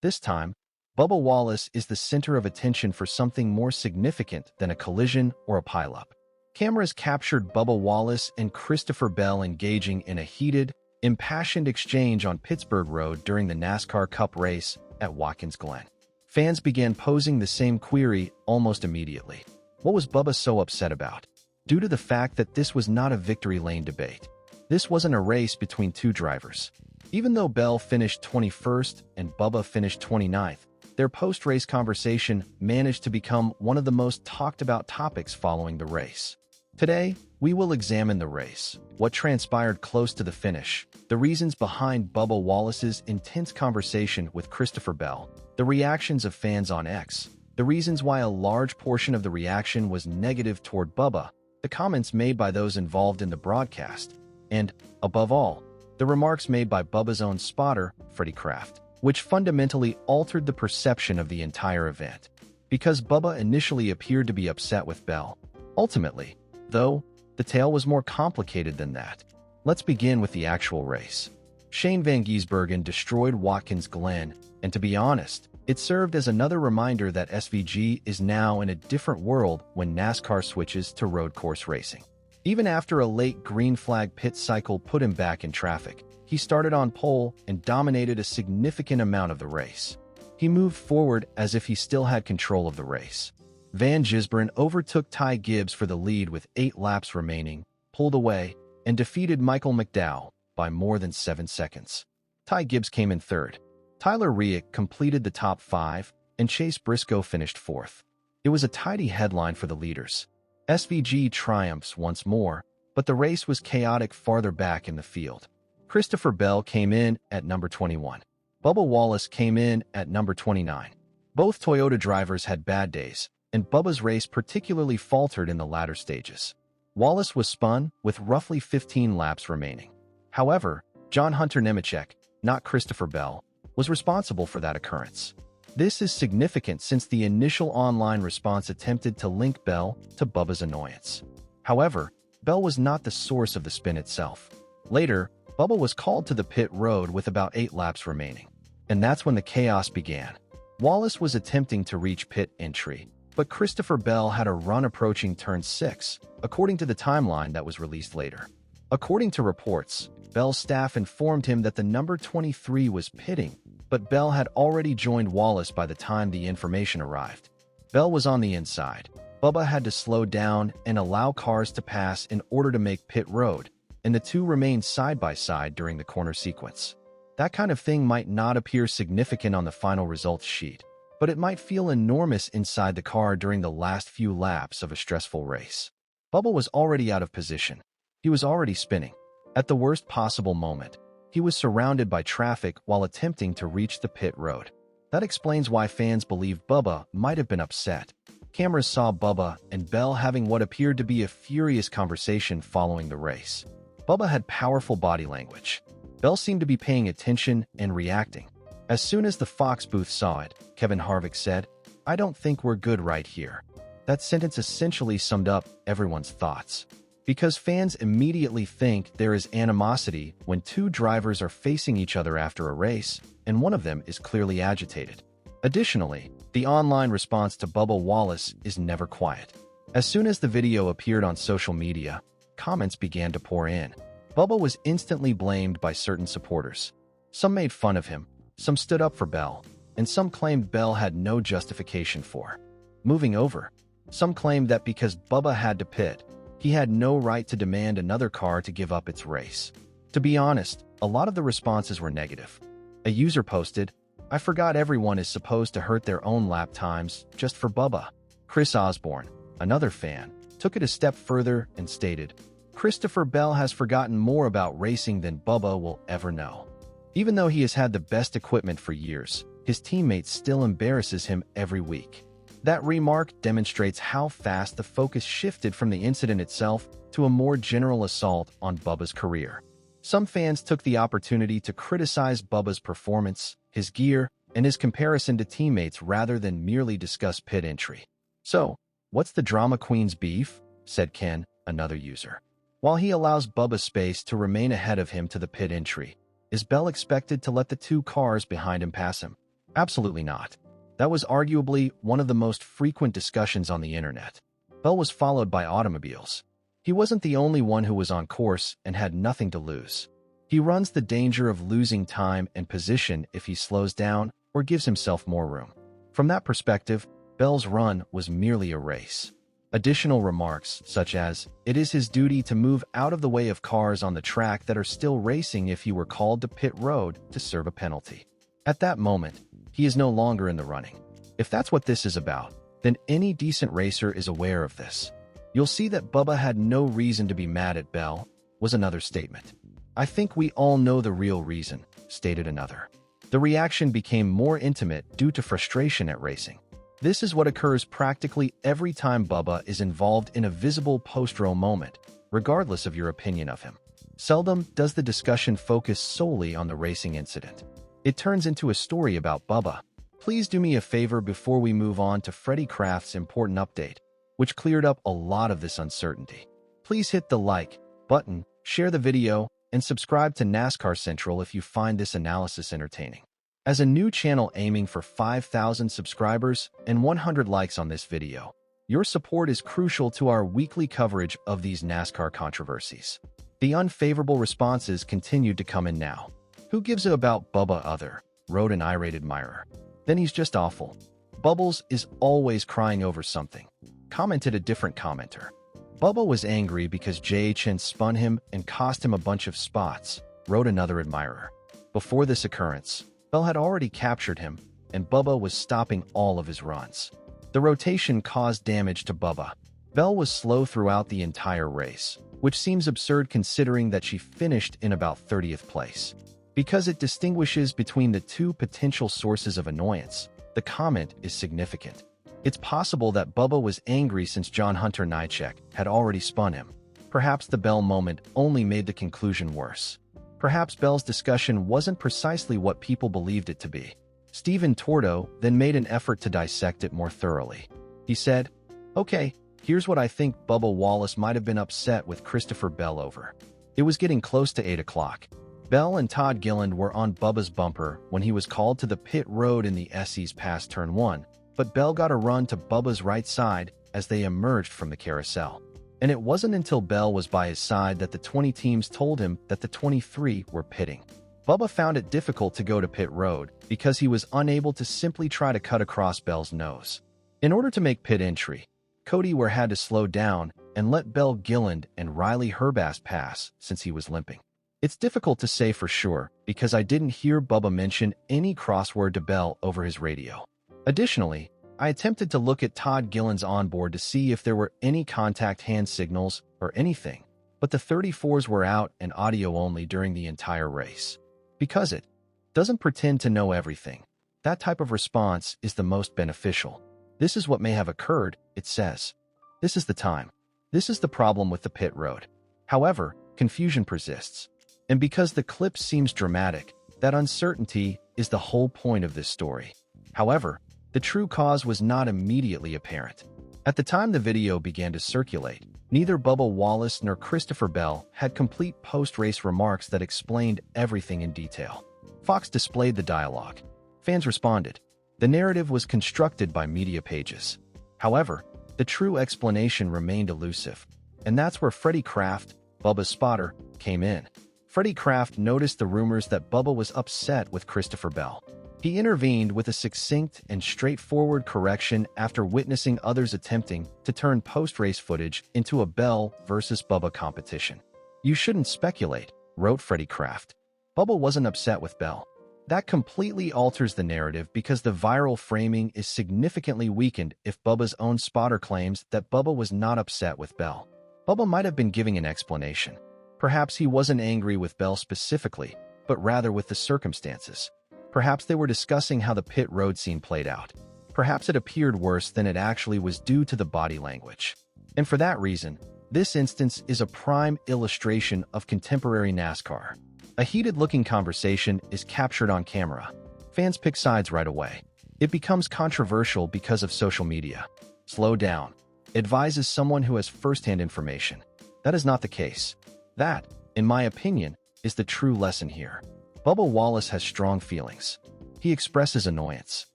This time, Bubba Wallace is the center of attention for something more significant than a collision or a pileup. Cameras captured Bubba Wallace and Christopher Bell engaging in a heated, impassioned exchange on Pittsburgh Road during the NASCAR Cup race at Watkins Glen. Fans began posing the same query almost immediately. What was Bubba so upset about? Due to the fact that this was not a victory lane debate. This wasn't a race between two drivers. Even though Bell finished 21st and Bubba finished 29th, their post-race conversation managed to become one of the most talked about topics following the race. Today, we will examine the race, what transpired close to the finish, the reasons behind Bubba Wallace's intense conversation with Christopher Bell, the reactions of fans on X, the reasons why a large portion of the reaction was negative toward Bubba, the comments made by those involved in the broadcast, and, above all, the remarks made by Bubba's own spotter, Freddie Kraft, which fundamentally altered the perception of the entire event. Because Bubba initially appeared to be upset with Bell. Ultimately, though, the tale was more complicated than that. Let's begin with the actual race. Shane Van Gisbergen destroyed Watkins Glen, and to be honest, it served as another reminder that SVG is now in a different world when NASCAR switches to road course racing. Even after a late green flag pit cycle put him back in traffic, he started on pole and dominated a significant amount of the race. He moved forward as if he still had control of the race. Van Gisbergen overtook Ty Gibbs for the lead with 8 laps remaining, pulled away, and defeated Michael McDowell by more than 7 seconds. Ty Gibbs came in third. Tyler Reddick completed the top 5, and Chase Briscoe finished 4th. It was a tidy headline for the leaders. SVG triumphs once more, but the race was chaotic farther back in the field. Christopher Bell came in at number 21. Bubba Wallace came in at number 29. Both Toyota drivers had bad days, and Bubba's race particularly faltered in the latter stages. Wallace was spun with roughly 15 laps remaining. However, John Hunter Nemechek, not Christopher Bell, was responsible for that occurrence. This is significant since the initial online response attempted to link Bell to Bubba's annoyance. However, Bell was not the source of the spin itself. Later, Bubba was called to the pit road with about 8 laps remaining. And that's when the chaos began. Wallace was attempting to reach pit entry, but Christopher Bell had a run approaching turn 6, according to the timeline that was released later. According to reports, Bell's staff informed him that the number 23 was pitting, but Bell had already joined Wallace by the time the information arrived. Bell was on the inside. Bubba had to slow down and allow cars to pass in order to make pit road, and the two remained side by side during the corner sequence. That kind of thing might not appear significant on the final results sheet, but it might feel enormous inside the car during the last few laps of a stressful race. Bubba was already out of position. He was already spinning. At the worst possible moment, he was surrounded by traffic while attempting to reach the pit road. That explains why fans believed Bubba might have been upset. Cameras saw Bubba and Bell having what appeared to be a furious conversation following the race. Bubba had powerful body language. Bell seemed to be paying attention and reacting. As soon as the Fox booth saw it, Kevin Harvick said, "I don't think we're good right here." That sentence essentially summed up everyone's thoughts. Because fans immediately think there is animosity when two drivers are facing each other after a race, and one of them is clearly agitated. Additionally, the online response to Bubba Wallace is never quiet. As soon as the video appeared on social media, comments began to pour in. Bubba was instantly blamed by certain supporters. Some made fun of him, some stood up for Bell, and some claimed Bell had no justification for moving over. Some claimed that because Bubba had to pit, he had no right to demand another car to give up its race. To be honest, a lot of the responses were negative. A user posted, "I forgot everyone is supposed to hurt their own lap times just for Bubba." Chris Osborne, another fan, took it a step further and stated, "Christopher Bell has forgotten more about racing than Bubba will ever know. Even though he has had the best equipment for years, his teammates still embarrasses him every week." That remark demonstrates how fast the focus shifted from the incident itself to a more general assault on Bubba's career. Some fans took the opportunity to criticize Bubba's performance, his gear, and his comparison to teammates rather than merely discuss pit entry. "So, what's the drama queen's beef?" said Ken, another user. "While he allows Bubba space to remain ahead of him to the pit entry, is Bell expected to let the two cars behind him pass him?" Absolutely not. That was arguably one of the most frequent discussions on the internet. Bell was followed by automobiles. He wasn't the only one who was on course and had nothing to lose. He runs the danger of losing time and position if he slows down or gives himself more room. From that perspective, Bell's run was merely a race. Additional remarks, such as, "It is his duty to move out of the way of cars on the track that are still racing if he were called to pit road to serve a penalty." At that moment, he is no longer in the running. If that's what this is about, then any decent racer is aware of this. "You'll see that Bubba had no reason to be mad at Bell," was another statement. "I think we all know the real reason," stated another. The reaction became more intimate due to frustration at racing. This is what occurs practically every time Bubba is involved in a visible post-row moment, regardless of your opinion of him. Seldom does the discussion focus solely on the racing incident. It turns into a story about Bubba. Please do me a favor before we move on to Freddie Kraft's important update, which cleared up a lot of this uncertainty. Please hit the like button, share the video, and subscribe to NASCAR Central if you find this analysis entertaining. As a new channel aiming for 5,000 subscribers and 100 likes on this video, your support is crucial to our weekly coverage of these NASCAR controversies. The unfavorable responses continued to come in now. "Who gives a about Bubba other?" wrote an irate admirer. "Then he's just awful. Bubbles is always crying over something," commented a different commenter. "Bubba was angry because JHN spun him and cost him a bunch of spots," wrote another admirer. Before this occurrence, Bell had already captured him, and Bubba was stopping all of his runs. The rotation caused damage to Bubba. Bell was slow throughout the entire race, which seems absurd considering that she finished in about 30th place. Because it distinguishes between the two potential sources of annoyance, the comment is significant. It's possible that Bubba was angry since John Hunter Nychek had already spun him. Perhaps the Bell moment only made the conclusion worse. Perhaps Bell's discussion wasn't precisely what people believed it to be. Stephen Tordo then made an effort to dissect it more thoroughly. He said, "Okay, here's what I think Bubba Wallace might have been upset with Christopher Bell over. It was getting close to 8 o'clock. Bell and Todd Gilliland were on Bubba's bumper when he was called to the pit road in the Esse's past turn 1, but Bell got a run to Bubba's right side as they emerged from the carousel. And it wasn't until Bell was by his side that the 20 teams told him that the 23 were pitting. Bubba found it difficult to go to pit road because he was unable to simply try to cut across Bell's nose. In order to make pit entry, Cody Ware had to slow down and let Bell Gilliland and Riley Herbass pass since he was limping. It's difficult to say for sure because I didn't hear Bubba mention any crossword to Bell over his radio. Additionally, I attempted to look at Todd Gilliland's onboard to see if there were any contact hand signals or anything, but the 34s were out and audio only during the entire race. Because it doesn't pretend to know everything, that type of response is the most beneficial. This is what may have occurred, it says. This is the time. This is the problem with the pit road. However, confusion persists. And because the clip seems dramatic, that uncertainty is the whole point of this story. However, the true cause was not immediately apparent. At the time the video began to circulate, neither Bubba Wallace nor Christopher Bell had complete post-race remarks that explained everything in detail. Fox displayed the dialogue. Fans responded. The narrative was constructed by media pages. However, the true explanation remained elusive. And that's where Freddie Kraft, Bubba's spotter, came in. Freddie Kraft noticed the rumors that Bubba was upset with Christopher Bell. He intervened with a succinct and straightforward correction after witnessing others attempting to turn post-race footage into a Bell versus Bubba competition. "You shouldn't speculate," wrote Freddie Kraft. "Bubba wasn't upset with Bell." That completely alters the narrative because the viral framing is significantly weakened if Bubba's own spotter claims that Bubba was not upset with Bell. Bubba might have been giving an explanation. Perhaps he wasn't angry with Bell specifically, but rather with the circumstances. Perhaps they were discussing how the pit road scene played out. Perhaps it appeared worse than it actually was due to the body language. And for that reason, this instance is a prime illustration of contemporary NASCAR. A heated-looking conversation is captured on camera. Fans pick sides right away. It becomes controversial because of social media. "Slow down," advises someone who has first-hand information. That is not the case. That, in my opinion, is the true lesson here. Bubba Wallace has strong feelings. he expresses annoyance.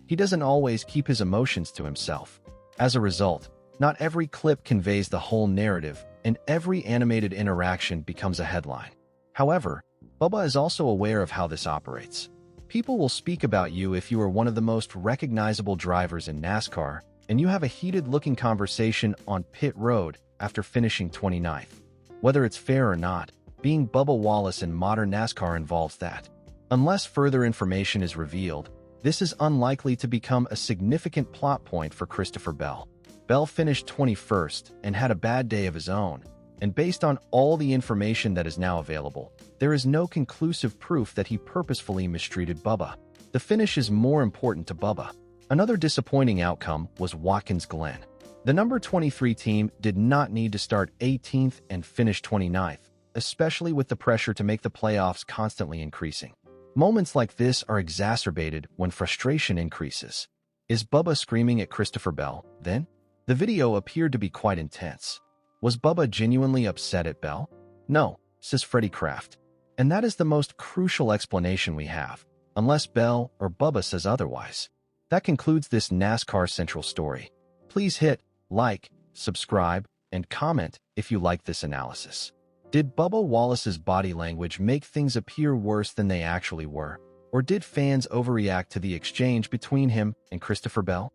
He doesn't always keep his emotions to himself. As a result, not every clip conveys the whole narrative, and every animated interaction becomes a headline. However, Bubba is also aware of how this operates. People will speak about you if you are one of the most recognizable drivers in NASCAR, and you have a heated-looking conversation on pit road after finishing 29th. Whether it's fair or not, being Bubba Wallace in modern NASCAR involves that. Unless further information is revealed, this is unlikely to become a significant plot point for Christopher Bell. Bell finished 21st and had a bad day of his own, and based on all the information that is now available, there is no conclusive proof that he purposefully mistreated Bubba. The finish is more important to Bubba. Another disappointing outcome was Watkins Glen. The number 23 team did not need to start 18th and finish 29th, especially with the pressure to make the playoffs constantly increasing. Moments like this are exacerbated when frustration increases. Is Bubba screaming at Christopher Bell, then? The video appeared to be quite intense. Was Bubba genuinely upset at Bell? No, says Freddie Kraft. And that is the most crucial explanation we have, unless Bell or Bubba says otherwise. That concludes this NASCAR Central story. Please hit like, subscribe, and comment if you like this analysis. Did Bubba Wallace's body language make things appear worse than they actually were? Or did fans overreact to the exchange between him and Christopher Bell?